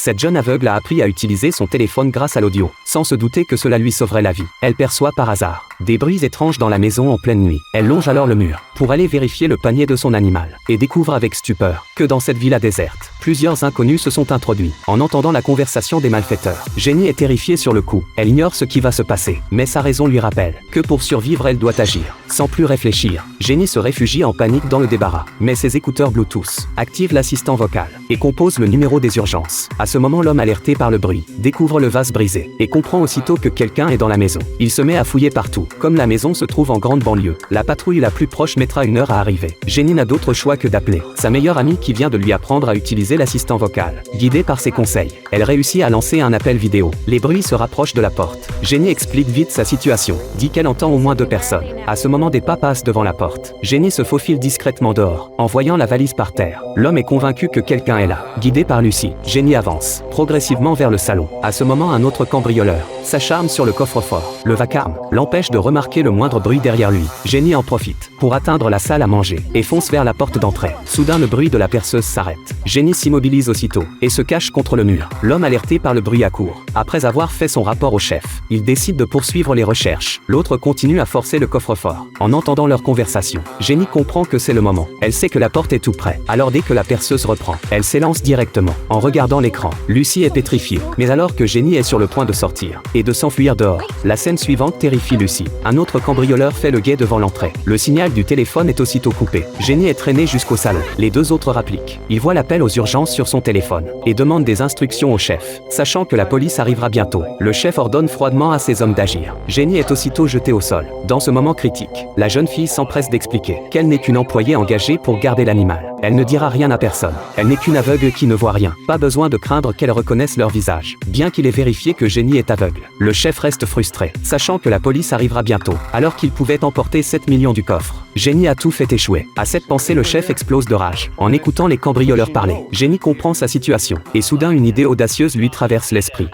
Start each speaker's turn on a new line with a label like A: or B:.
A: Cette jeune aveugle a appris à utiliser son téléphone grâce à l'audio, sans se douter que cela lui sauverait la vie. Elle perçoit par hasard des bruits étranges dans la maison en pleine nuit. Elle longe alors le mur pour aller vérifier le panier de son animal et découvre avec stupeur que dans cette villa déserte, plusieurs inconnus se sont introduits. En entendant la conversation des malfaiteurs, Jenny est terrifiée sur le coup. Elle ignore ce qui va se passer, mais sa raison lui rappelle que pour survivre elle doit agir. Sans plus réfléchir, Jenny se réfugie en panique dans le débarras, mais ses écouteurs Bluetooth activent l'assistant vocal et compose le numéro des urgences. À ce moment, l'homme alerté par le bruit découvre le vase brisé et comprend aussitôt que quelqu'un est dans la maison. Il se met à fouiller partout. Comme la maison se trouve en grande banlieue, la patrouille la plus proche mettra 1 heure à arriver. Jenny n'a d'autre choix que d'appeler sa meilleure amie qui vient de lui apprendre à utiliser l'assistant vocal. Guidée par ses conseils, elle réussit à lancer un appel vidéo. Les bruits se rapprochent de la porte. Jenny explique vite sa situation, dit qu'elle entend au moins 2 personnes. À ce moment, des pas passent devant la porte. Jenny se faufile discrètement dehors, en voyant la valise par terre. L'homme est convaincu que quelqu'un est là. Guidée par Lucie, Jenny avance progressivement vers le salon. À ce moment, un autre cambrioleur s'acharne sur le coffre-fort. Le vacarme l'empêche de remarquer le moindre bruit derrière lui. Jenny en profite pour atteindre la salle à manger et fonce vers la porte d'entrée. Soudain, le bruit de la perceuse s'arrête. Jenny s'immobilise aussitôt et se cache contre le mur. L'homme alerté par le bruit accourt. Après avoir fait son rapport au chef, il décide de poursuivre les recherches. L'autre continue à forcer le coffre-fort. En entendant leur conversation, Jenny comprend que c'est le moment. Elle sait que la porte est tout près. Alors dès que la perceuse reprend, elle s'élance directement. En regardant l'écran, Lucie est pétrifiée. Mais alors que Jenny est sur le point de sortir et de s'enfuir dehors, la scène suivante terrifie Lucie. Un autre cambrioleur fait le guet devant l'entrée. Le signal du téléphone est aussitôt coupé. Jenny est traînée jusqu'au salon. Les 2 autres rappliquent. Il voit l'appel aux urgences sur son téléphone et demande des instructions au chef. Sachant que la police arrivera bientôt, le chef ordonne froidement à ses hommes d'agir. Jenny est aussitôt jetée au sol. Dans ce moment critique, la jeune fille s'empresse d'expliquer qu'elle n'est qu'une employée engagée pour garder l'animal. Elle ne dira rien à personne. Elle n'est qu'une aveugle qui ne voit rien. Pas besoin de craindre qu'elle reconnaisse leur visage, bien qu'il ait vérifié que Jenny est aveugle. Le chef reste frustré, sachant que la police arrivera bientôt, alors qu'il pouvait emporter 7 millions du coffre. Jenny a tout fait échouer. À cette pensée, le chef explose de rage. En écoutant les cambrioleurs parler, Jenny comprend sa situation, et soudain une idée audacieuse lui traverse l'esprit.